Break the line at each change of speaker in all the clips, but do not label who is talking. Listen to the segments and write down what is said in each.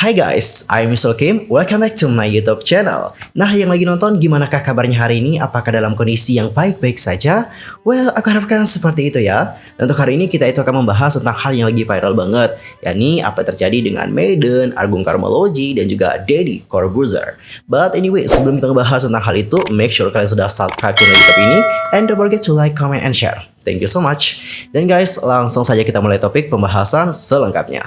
Hi guys, I'm Mr. Kim. Welcome back to my YouTube channel. Nah, yang lagi nonton, gimanakah kabarnya hari ini? Apakah dalam kondisi yang baik-baik saja? Well, aku harapkan seperti itu ya. Dan untuk hari ini kita akan membahas tentang hal yang lagi viral banget, yakni apa yang terjadi dengan Maiden, Agung Karmalogy, dan juga Deddy Corbuzier. But anyway, sebelum kita membahas tentang hal itu, make sure kalian sudah subscribe channel YouTube ini, and don't forget to like, comment, and share. Thank you so much. Dan guys, langsung saja kita mulai topik pembahasan selengkapnya.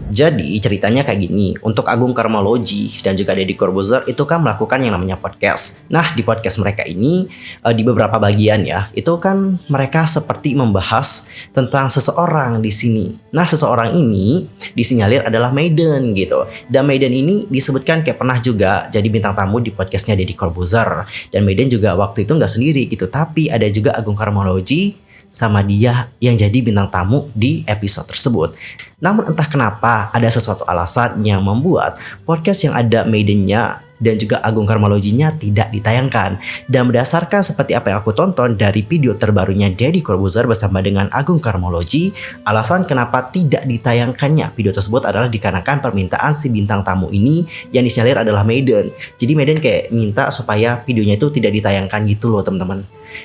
Jadi ceritanya kayak gini, untuk Agung Karmalogy dan juga Deddy Corbuzier itu kan melakukan yang namanya podcast. Nah, di podcast mereka ini di beberapa bagian ya, itu kan mereka seperti membahas tentang seseorang di sini. Nah, seseorang ini disinyalir adalah Maiden gitu. Dan Maiden ini disebutkan kayak pernah juga jadi bintang tamu di podcastnya Deddy Corbuzier. Dan Maiden juga waktu itu nggak sendiri gitu, tapi ada juga Agung Karmalogy sama dia yang jadi bintang tamu di episode tersebut. Namun entah kenapa ada sesuatu alasan yang membuat podcast yang ada Maidennya dan juga Agung Karmalogy-nya tidak ditayangkan. Dan berdasarkan seperti apa yang aku tonton dari video terbarunya Deddy Corbuzier bersama dengan Agung Karmalogy, alasan kenapa tidak ditayangkannya video tersebut adalah dikarenakan permintaan si bintang tamu ini yang disinyalir adalah Maiden. Jadi Maiden kayak minta supaya videonya itu tidak ditayangkan gitu loh teman-teman.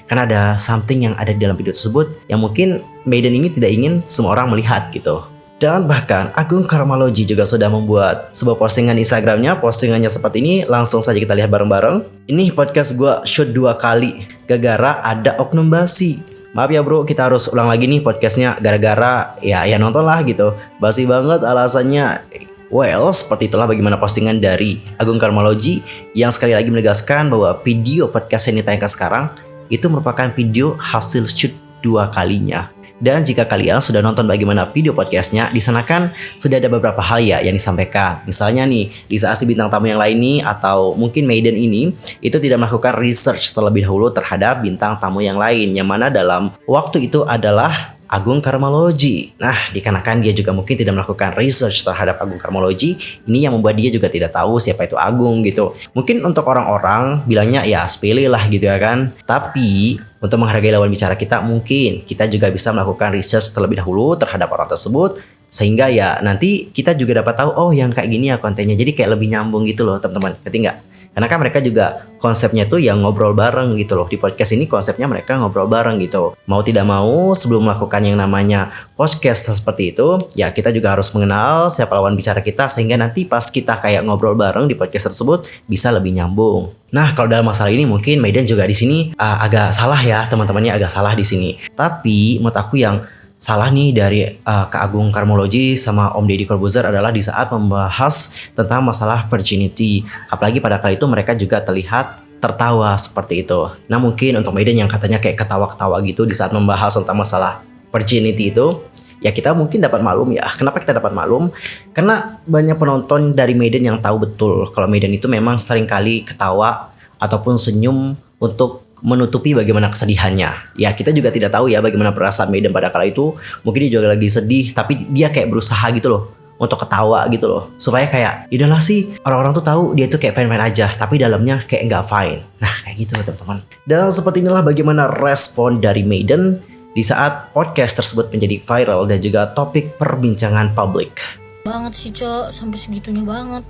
Karena ada something yang ada di dalam video tersebut yang mungkin Maiden ini tidak ingin semua orang melihat gitu. Dan bahkan Agung Karmalogy juga sudah membuat sebuah postingan Instagramnya. Postingannya seperti ini, langsung saja kita lihat bareng-bareng. Ini podcast gue shoot 2 kali gara-gara ada oknum basi. Maaf ya bro, kita harus ulang lagi nih podcastnya gara-gara ya nonton lah gitu. Basi banget alasannya. Well, seperti itulah bagaimana postingan dari Agung Karmalogy yang sekali lagi menegaskan bahwa video podcast yang ditayangkan sekarang itu merupakan video hasil shoot 2 kalinya. Dan jika kalian sudah nonton bagaimana video podcastnya, di sana kan sudah ada beberapa hal ya yang disampaikan. Misalnya nih, di saat si bintang tamu yang lain nih atau mungkin Maiden ini itu tidak melakukan research terlebih dahulu terhadap bintang tamu yang lain, yang mana dalam waktu itu adalah Agung Karmalogy. Nah, dikarenakan dia juga mungkin tidak melakukan research terhadap Agung Karmalogy, ini yang membuat dia juga tidak tahu siapa itu Agung gitu. Mungkin untuk orang-orang bilangnya ya sepele lah gitu ya kan. Tapi untuk menghargai lawan bicara kita, mungkin kita juga bisa melakukan research terlebih dahulu terhadap orang tersebut, sehingga ya nanti kita juga dapat tahu oh yang kayak gini ya kontennya. Jadi kayak lebih nyambung gitu loh teman-teman. Ngerti nggak? Karena kan mereka juga konsepnya tuh yang ngobrol bareng gitu loh. Di podcast ini konsepnya mereka ngobrol bareng gitu. Mau tidak mau sebelum melakukan yang namanya podcast seperti itu, ya kita juga harus mengenal siapa lawan bicara kita, sehingga nanti pas kita kayak ngobrol bareng di podcast tersebut bisa lebih nyambung. Nah, kalau dalam masalah ini mungkin Maiden juga di sini agak salah ya, teman-temannya agak salah di sini. Tapi menurut aku yang salah nih dari Kak Agung Karmalogy sama Om Deddy Corbuzier adalah di saat membahas tentang masalah virginity. Apalagi pada kali itu mereka juga terlihat tertawa seperti itu. Nah mungkin untuk Maiden yang katanya kayak ketawa-ketawa gitu di saat membahas tentang masalah virginity itu, ya kita mungkin dapat maklum ya. Kenapa kita dapat maklum? Karena banyak penonton dari Maiden yang tahu betul kalau Maiden itu memang seringkali ketawa ataupun senyum untuk menutupi bagaimana kesedihannya. Ya kita juga tidak tahu ya bagaimana perasaan Maiden pada kala itu. Mungkin dia juga lagi sedih, tapi dia kayak berusaha gitu loh untuk ketawa gitu loh, supaya kayak yaudahlah sih orang-orang tuh tahu dia tuh kayak fine-fine aja, tapi dalamnya kayak nggak fine. Nah kayak gitu teman-teman. Dan seperti inilah bagaimana respon dari Maiden di saat podcast tersebut menjadi viral dan juga topik perbincangan publik.
Banget sih Cok, sampai segitunya banget.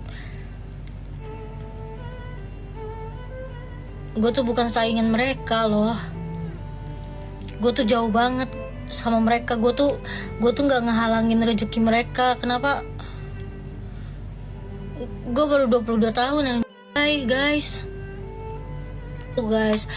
Gue tuh bukan saingan mereka loh. Gue tuh jauh banget sama mereka. Gue tuh nggak ngehalangin rezeki mereka. Kenapa? Gue baru 22 tahun yang guys. Tuh guys,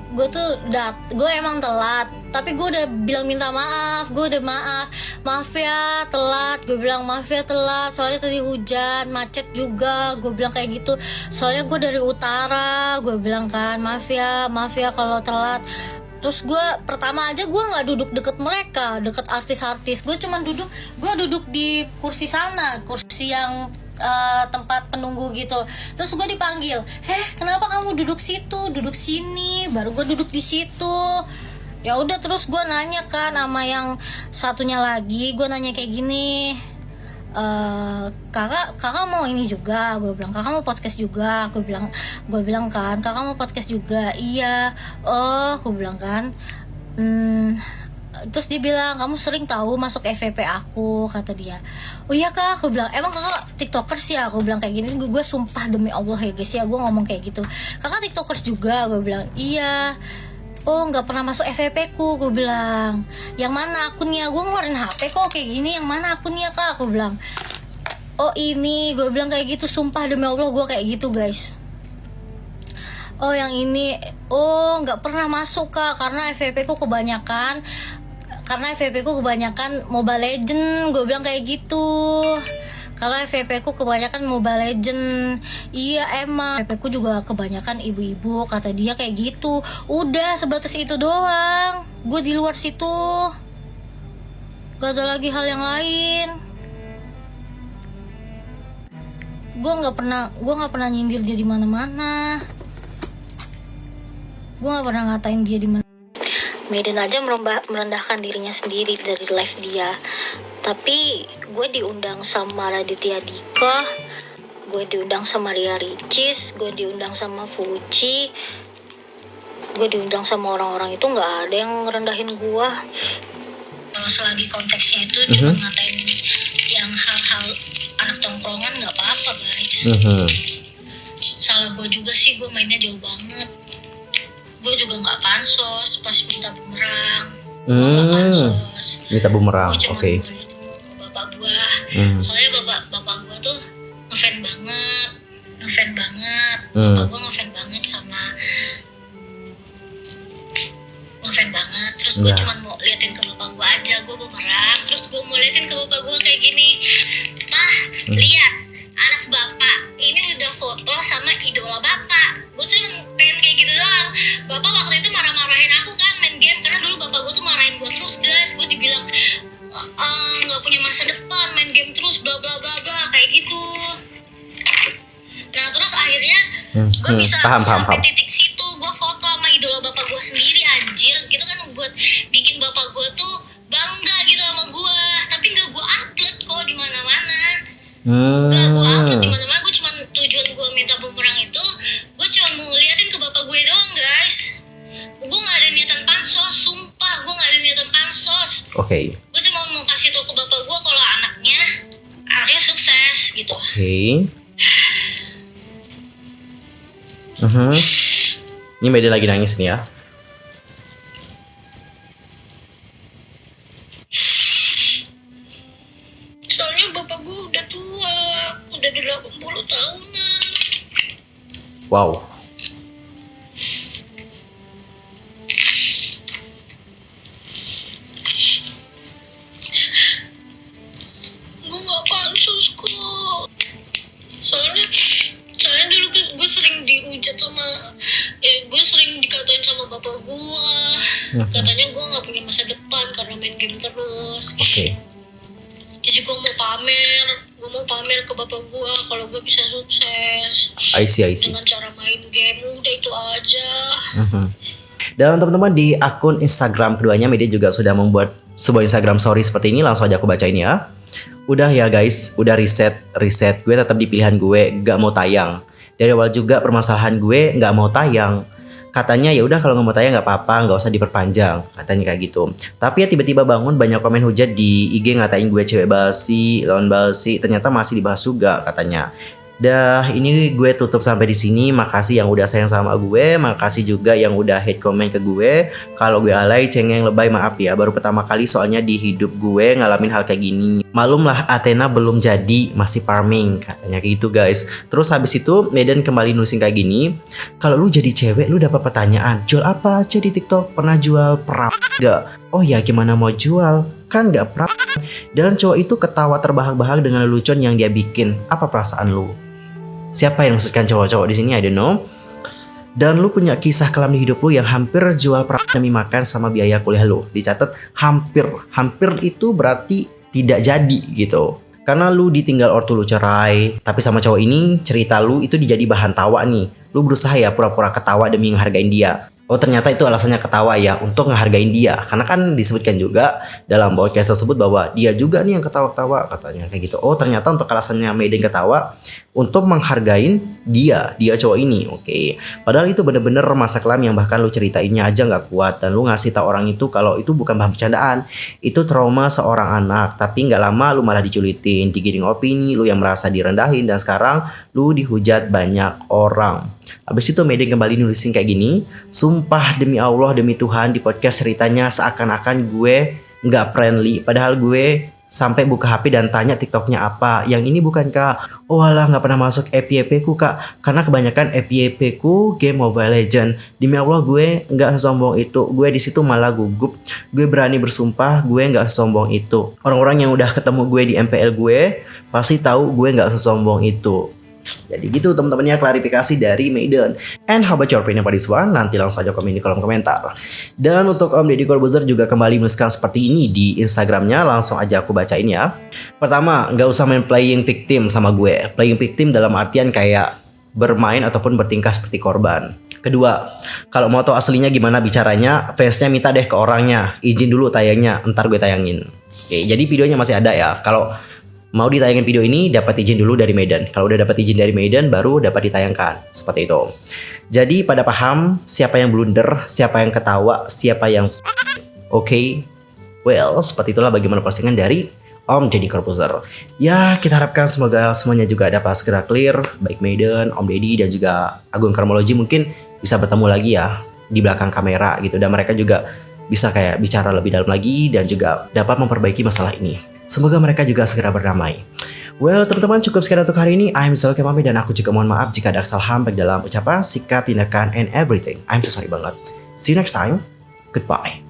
gue emang telat, tapi gue udah bilang minta maaf. Gue udah maaf ya telat. Gue bilang maaf ya telat, soalnya tadi hujan, macet juga. Gue bilang kayak gitu, soalnya gue dari utara. Gue bilang kan maaf ya kalau telat. Terus gue pertama aja gue nggak duduk deket mereka, deket artis-artis. Gue duduk di kursi sana, kursi yang tempat penunggu gitu. Terus gue dipanggil, kenapa kamu duduk situ, duduk sini? Baru gue duduk di situ. Ya udah, terus gue nanya kan sama yang satunya lagi, gue nanya kayak gini, kakak mau ini juga? Gue bilang kakak mau podcast juga. Gue bilang kan kakak mau podcast juga. Iya. Oh, gue bilang kan. Terus dia bilang, kamu sering tahu masuk FVP aku, kata dia. Oh iya kak, aku bilang, emang kakak tiktokers ya, gue bilang kayak gini. Gue sumpah demi Allah ya guys ya, gue ngomong kayak gitu karena tiktokers juga. Gue bilang iya. Oh nggak pernah masuk FVP ku, gue bilang. Yang mana akunnya? Gue ngeluarin HP kok kayak gini. Yang mana akunnya kak? Gue bilang. Oh ini, gue bilang kayak gitu. Sumpah demi Allah gue kayak gitu guys. Oh yang ini, oh nggak pernah masuk kak karena FVP ku kebanyakan. Karena FVP ku kebanyakan Mobile Legend, gue bilang kayak gitu. Karena FVP ku kebanyakan Mobile Legend. Iya emang FVP ku juga kebanyakan ibu-ibu, kata dia kayak gitu. Udah sebatas itu doang. Gue di luar situ gak ada lagi hal yang lain. Gue nggak pernah nyindir dia di mana-mana. Gue nggak pernah ngatain dia di mana. Medan aja merendahkan dirinya sendiri dari live dia. Tapi gue diundang sama Raditya Dika, gue diundang sama Ria Ricis, gue diundang sama Fuji, gue diundang sama orang-orang itu nggak ada yang ngerendahin gue. Kalau selagi konteksnya itu cuma ngatain yang hal-hal anak tongkrongan nggak apa-apa guys. Salah gue juga sih, gue mainnya jauh banget. Gue juga nggak pansos pas minta bumerang.
Minta bumerang, oke.
Bapak gue, soalnya bapak gue tuh ngefan banget. Bapak gue ngefan banget terus gue cuma mau liatin ke bapak gue aja, gue bumerang, terus gue mau liatin ke bapak gue kayak gini, Mah, lihat anak bapak ini udah foto sama idola bapak. Gue tuh cuma pengen kayak gitu doang. Bapak waktu itu marah-marahin aku kan main game, karena dulu bapak gue tuh marahin gue terus guys. Gue dibilang nggak punya masa depan, main game terus, bla bla bla bla kayak gitu. Nah terus akhirnya gue bisa sampai titik situ, gue foto sama idola bapak gue sendiri anjir, gitu kan buat bikin bapak gue tuh bangga gitu sama gue. Tapi nggak gue upload kok di mana-mana. Nggak gue upload di mana-mana. Gue cuma tujuan gue minta bumerang itu, gue cuma mau liatin ke bapak gue doang guys. Gue nggak ada niatan pansos, sumpah gue nggak ada niatan pansos.
Oke.
Gue cuma mau kasih tau ke bapak gue kalau anaknya sukses gitu.
Oke. Ini Medan lagi nangis nih ya.
Soalnya bapak gue udah tua, udah di 80 tahunan.
Wow.
Gue gak pansos kok. Soalnya dulu gue sering dihujat sama, gue sering dikatain sama bapak gue. Katanya gue gak punya masa depan karena main game terus.
Oke.
Jadi gue mau pamer ke bapak gue kalau gue bisa sukses.
I see.
Dengan cara main game, udah itu aja.
Dan teman-teman di akun Instagram keduanya, Medan juga sudah membuat sebuah Instagram story seperti ini. Langsung aja aku bacain ya. Udah ya guys, udah riset. Gue tetap di pilihan gue, gak mau tayang. Dari awal juga permasalahan gue gak mau tayang. Katanya ya udah kalau nggak mau tayang nggak apa-apa, nggak usah diperpanjang, katanya kayak gitu. Tapi ya tiba-tiba bangun banyak komen hujat di IG ngatain gue cewek basi, lawan basi. Ternyata masih dibahas juga katanya. Dah ini gue tutup sampai di sini. Makasih yang udah sayang sama gue, makasih juga yang udah hate comment ke gue. Kalau gue alay, cengeng, lebay, maaf ya. Baru pertama kali soalnya di hidup gue ngalamin hal kayak gini. Malum lah Athena belum jadi, masih farming, katanya kayak gitu guys. Terus habis itu Medan kembali nulisin kayak gini. Kalau lu jadi cewek lu dapat pertanyaan, jual apa aja di TikTok? Pernah jual pram gak? Oh ya gimana mau jual? Kan gak pram. Dan cowok itu ketawa terbahak-bahak dengan lelucon yang dia bikin. Apa perasaan lu? Siapa yang maksudkan cowok-cowok di sini? I don't know. Dan lu punya kisah kelam di hidup lu yang hampir jual pram demi makan sama biaya kuliah lu. Dicatat hampir itu berarti tidak jadi gitu. Karena lu ditinggal ortu lu cerai. Tapi sama cowok ini cerita lu itu dijadi bahan tawa nih. Lu berusaha ya pura-pura ketawa demi ngehargain dia. Oh ternyata itu alasannya ketawa ya, untuk ngehargain dia. Karena kan disebutkan juga dalam podcast tersebut bahwa dia juga nih yang ketawa-ketawa katanya kayak gitu. Oh ternyata untuk alasannya Medan ketawa untuk menghargain dia cowok ini, oke. Padahal itu bener-bener masa kelam yang bahkan lu ceritainnya aja nggak kuat dan lu ngasih tau orang itu kalau itu bukan bahan bercandaan, itu trauma seorang anak. Tapi nggak lama lu malah diculitin, digiring opini, lu yang merasa direndahin dan sekarang lu dihujat banyak orang. Habis itu Maiden kembali nulisin kayak gini, sumpah demi Allah demi Tuhan di podcast ceritanya seakan-akan gue nggak friendly, padahal gue sampai buka HP dan tanya TikToknya apa. Yang ini bukan kak. Oh alah nggak pernah masuk FYP ku kak. Karena kebanyakan FYP ku game Mobile Legend. Demi Allah gue nggak sesombong itu. Gue di situ malah gugup. Gue berani bersumpah gue nggak sesombong itu. Orang-orang yang udah ketemu gue di MPL gue pasti tahu gue nggak sesombong itu. Jadi gitu teman-temannya klarifikasi dari Maiden. And how about your opinion about this one? Nanti langsung aja komen di kolom komentar. Dan untuk Om Deddy Corbuzier juga kembali menuliskan seperti ini di Instagramnya. Langsung aja aku bacain ya. Pertama, gak usah main playing victim sama gue. Playing victim dalam artian kayak bermain ataupun bertingkah seperti korban. Kedua, kalau mau tahu aslinya gimana bicaranya, fansnya minta deh ke orangnya. Izin dulu tayangnya, ntar gue tayangin. Oke, jadi videonya masih ada ya. Kalau mau ditayangin video ini dapat izin dulu dari Maiden. Kalau udah dapat izin dari Maiden baru dapat ditayangkan. Seperti itu. Jadi pada paham siapa yang blunder, siapa yang ketawa, siapa yang oke. Well, seperti itulah bagaimana postingan dari Om Deddy Corbuzier. Ya, kita harapkan semoga semuanya juga dapat segera clear, baik Maiden, Om Deddy dan juga Agung Karmology mungkin bisa bertemu lagi ya di belakang kamera gitu, dan mereka juga bisa kayak bicara lebih dalam lagi dan juga dapat memperbaiki masalah ini. Semoga mereka juga segera berdamai. Well, teman-teman, cukup sekian untuk hari ini. I'm Zalke Mami dan aku juga mohon maaf jika ada kesalahan baik dalam ucapan, sikap, tindakan, and everything. I'm so sorry banget. See you next time. Goodbye.